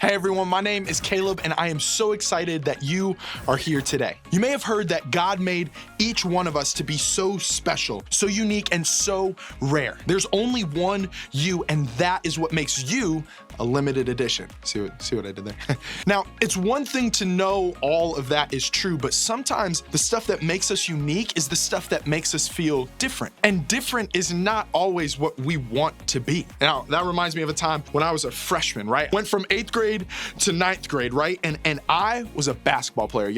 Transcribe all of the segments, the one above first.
Hey everyone, my name is Caleb and I am so excited that you are here today. You may have heard that God made each one of us to be so special, so unique, and so rare. There's only one you, and that is what makes you a limited edition. See what I did there? Now, it's one thing to know all of that is true, but sometimes the stuff that makes us unique is the stuff that makes us feel different. And different is not always what we want to be. Now, that reminds me of a time when I was a freshman, right? Went from 8th grade to 9th grade, right? And I was a basketball player.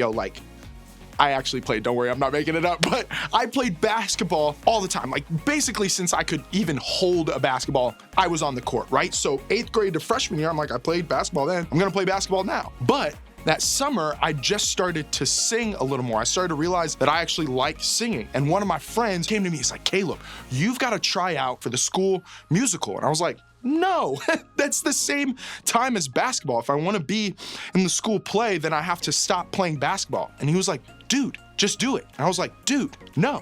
I actually played, don't worry, I'm not making it up, but I played basketball all the time. Like basically since I could even hold a basketball, I was on the court, right? So 8th grade to freshman year, I'm like, I played basketball then, I'm gonna play basketball now. But that summer, I just started to sing a little more. I started to realize that I actually like singing. And one of my friends came to me, he's like, Caleb, you've got to try out for the school musical. And I was like, no, that's the same time as basketball. If I want to be in the school play, then I have to stop playing basketball. And he was like, dude, just do it. And I was like, dude, no.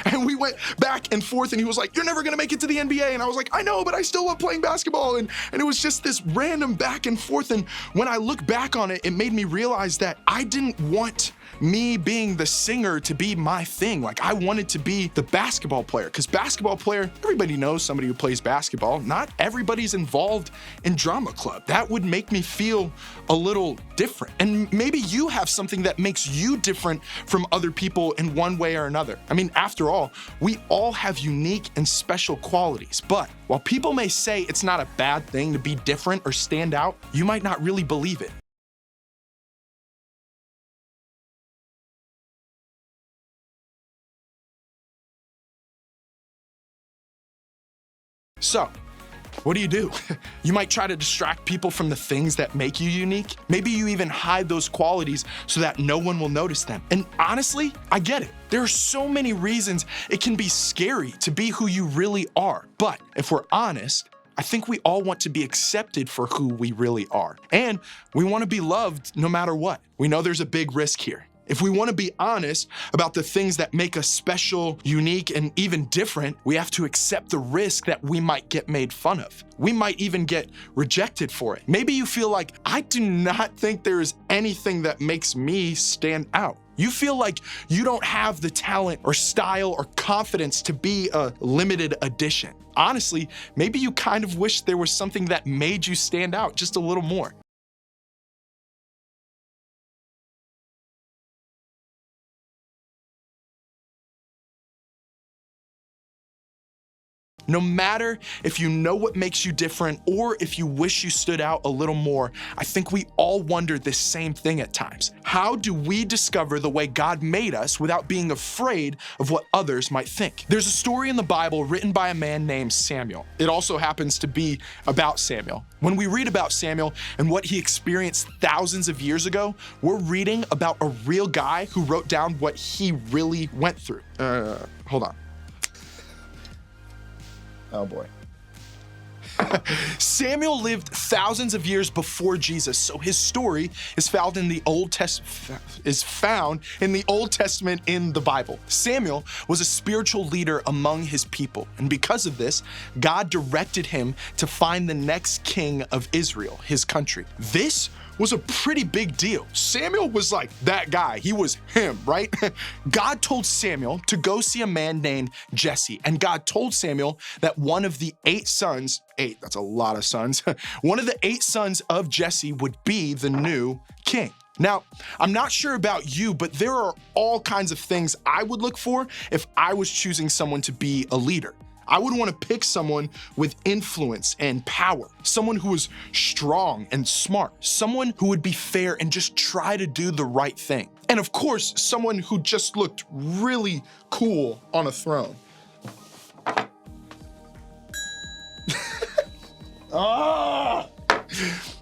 And we went back and forth and he was like, you're never gonna make it to the NBA. And I was like, I know, but I still love playing basketball. And it was just this random back and forth. And when I look back on it, it made me realize that I didn't want me being the singer to be my thing. Like I wanted to be the basketball player, because basketball player, everybody knows somebody who plays basketball. Not everybody's involved in drama club. That would make me feel a little different. And maybe you have something that makes you different from other people in one way or another. I mean, after all, we all have unique and special qualities. But while people may say it's not a bad thing to be different or stand out, you might not really believe it. So, what do? You might try to distract people from the things that make you unique. Maybe you even hide those qualities so that no one will notice them. And honestly, I get it. There are so many reasons it can be scary to be who you really are. But if we're honest, I think we all want to be accepted for who we really are. And we want to be loved no matter what. We know there's a big risk here. If we want to be honest about the things that make us special, unique, and even different, we have to accept the risk that we might get made fun of. We might even get rejected for it. Maybe you feel like, I do not think there is anything that makes me stand out. You feel like you don't have the talent or style or confidence to be a limited edition. Honestly, maybe you kind of wish there was something that made you stand out just a little more. No matter if you know what makes you different or if you wish you stood out a little more, I think we all wonder this same thing at times. How do we discover the way God made us without being afraid of what others might think? There's a story in the Bible written by a man named Samuel. It also happens to be about Samuel. When we read about Samuel and what he experienced thousands of years ago, we're reading about a real guy who wrote down what he really went through. Hold on. Oh boy. Samuel lived thousands of years before Jesus, so his story is found in the Old Testament in the Bible. Samuel was a spiritual leader among his people, and because of this, God directed him to find the next king of Israel, his country. This was a pretty big deal. Samuel was like that guy. He was him, right? God told Samuel to go see a man named Jesse. And God told Samuel that one of the 8 sons, 8, that's a lot of sons, one of the 8 sons of Jesse would be the new king. Now, I'm not sure about you, but there are all kinds of things I would look for if I was choosing someone to be a leader. I would want to pick someone with influence and power, someone who was strong and smart, someone who would be fair and just try to do the right thing. And of course, someone who just looked really cool on a throne. Ah!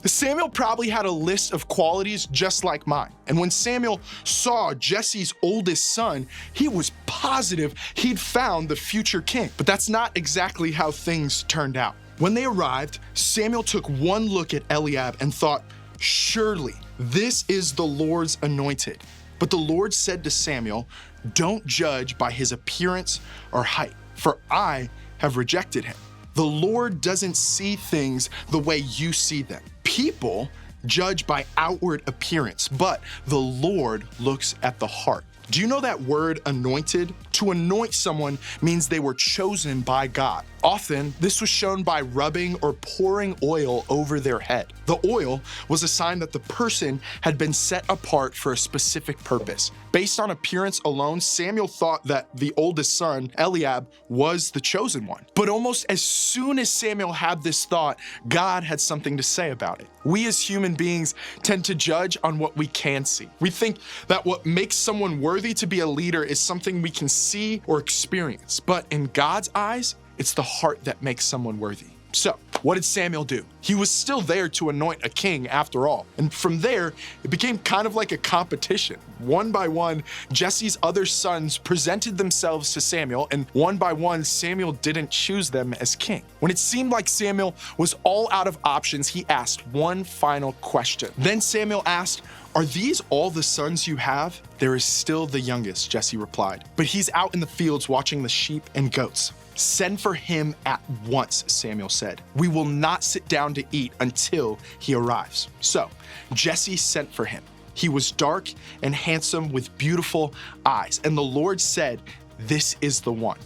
Samuel probably had a list of qualities just like mine. And when Samuel saw Jesse's oldest son, he was positive he'd found the future king. But that's not exactly how things turned out. When they arrived, Samuel took one look at Eliab and thought, surely this is the Lord's anointed. But the Lord said to Samuel, don't judge by his appearance or height, for I have rejected him. The Lord doesn't see things the way you see them. People judge by outward appearance, but the Lord looks at the heart. Do you know that word anointed? To anoint someone means they were chosen by God. Often, this was shown by rubbing or pouring oil over their head. The oil was a sign that the person had been set apart for a specific purpose. Based on appearance alone, Samuel thought that the oldest son, Eliab, was the chosen one. But almost as soon as Samuel had this thought, God had something to say about it. We as human beings tend to judge on what we can see. We think that what makes someone worthy to be a leader is something we can see or experience. But in God's eyes, it's the heart that makes someone worthy. So, what did Samuel do? He was still there to anoint a king after all. And from there, it became kind of like a competition. One by one, Jesse's other sons presented themselves to Samuel, and one by one, Samuel didn't choose them as king. When it seemed like Samuel was all out of options, he asked one final question. Then Samuel asked, "Are these all the sons you have?" "There is still the youngest," Jesse replied, "but he's out in the fields watching the sheep and goats." "Send for him at once," Samuel said. "We will not sit down to eat until he arrives." So Jesse sent for him. He was dark and handsome with beautiful eyes, and the Lord said, "This is the one.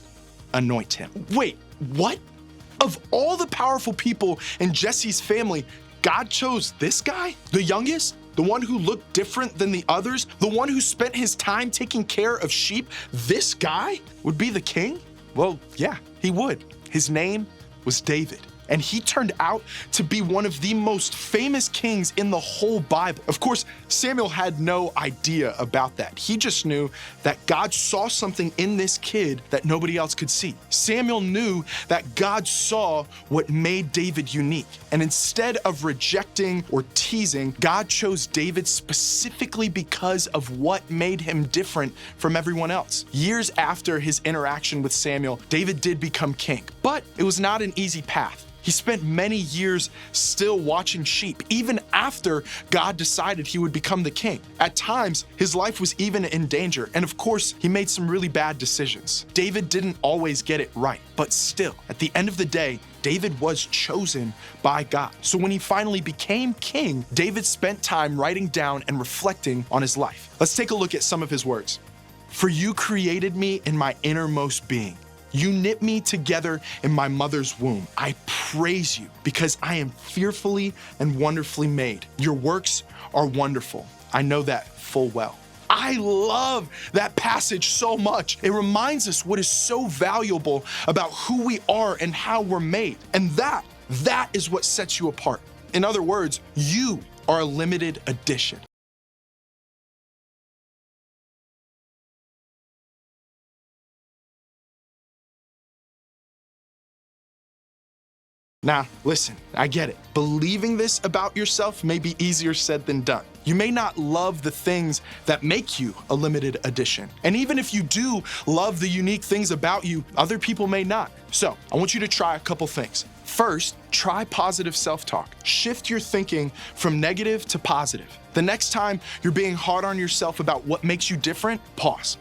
Anoint him." Wait, what? Of all the powerful people in Jesse's family, God chose this guy? The youngest? The one who looked different than the others? The one who spent his time taking care of sheep? This guy would be the king? Well, yeah, he would. His name was David, and he turned out to be one of the most famous kings in the whole Bible. Of course, Samuel had no idea about that. He just knew that God saw something in this kid that nobody else could see. Samuel knew that God saw what made David unique, and instead of rejecting or teasing, God chose David specifically because of what made him different from everyone else. Years after his interaction with Samuel, David did become king, but it was not an easy path. He spent many years still watching sheep, even after God decided he would become the king. At times, his life was even in danger, and of course, he made some really bad decisions. David didn't always get it right, but still, at the end of the day, David was chosen by God. So when he finally became king, David spent time writing down and reflecting on his life. Let's take a look at some of his words. "For you created me in my innermost being. You knit me together in my mother's womb. I praise you because I am fearfully and wonderfully made. Your works are wonderful. I know that full well." I love that passage so much. It reminds us what is so valuable about who we are and how we're made. And that is what sets you apart. In other words, you are a limited edition. Now, listen, I get it. Believing this about yourself may be easier said than done. You may not love the things that make you a limited edition. And even if you do love the unique things about you, other people may not. So, I want you to try a couple things. First, try positive self-talk. Shift your thinking from negative to positive. The next time you're being hard on yourself about what makes you different, pause.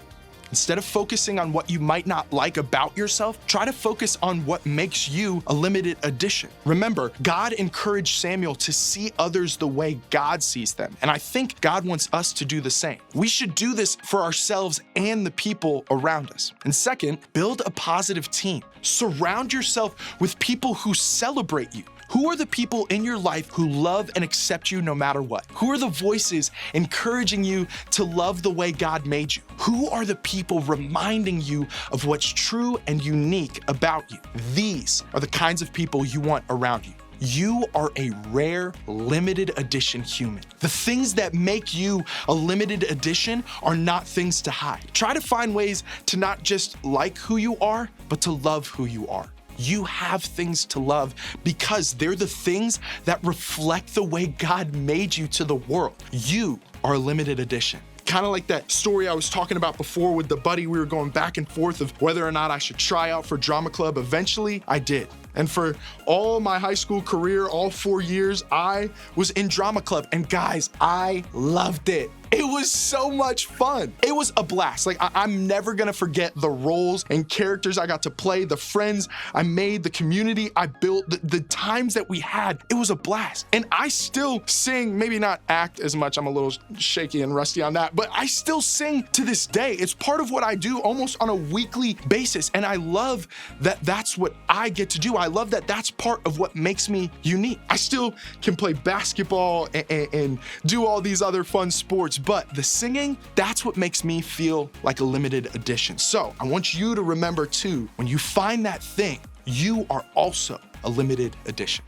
Instead of focusing on what you might not like about yourself, try to focus on what makes you a limited edition. Remember, God encouraged Samuel to see others the way God sees them, and I think God wants us to do the same. We should do this for ourselves and the people around us. And second, build a positive team. Surround yourself with people who celebrate you. Who are the people in your life who love and accept you no matter what? Who are the voices encouraging you to love the way God made you? Who are the people reminding you of what's true and unique about you? These are the kinds of people you want around you. You are a rare, limited edition human. The things that make you a limited edition are not things to hide. Try to find ways to not just like who you are, but to love who you are. You have things to love because they're the things that reflect the way God made you to the world. You are a limited edition. Kind of like that story I was talking about before with the buddy. We were going back and forth of whether or not I should try out for drama club. Eventually, I did. And for all my high school career, all 4 years, I was in drama club. And guys, I loved it. It was so much fun. It was a blast. Like, I'm never gonna forget the roles and characters I got to play, the friends I made, the community I built, the times that we had. It was a blast. And I still sing, maybe not act as much, I'm a little shaky and rusty on that, but I still sing to this day. It's part of what I do almost on a weekly basis. And I love that that's what I get to do. I love that that's part of what makes me unique. I still can play basketball and do all these other fun sports, but the singing, that's what makes me feel like a limited edition. So I want you to remember too, when you find that thing, you are also a limited edition.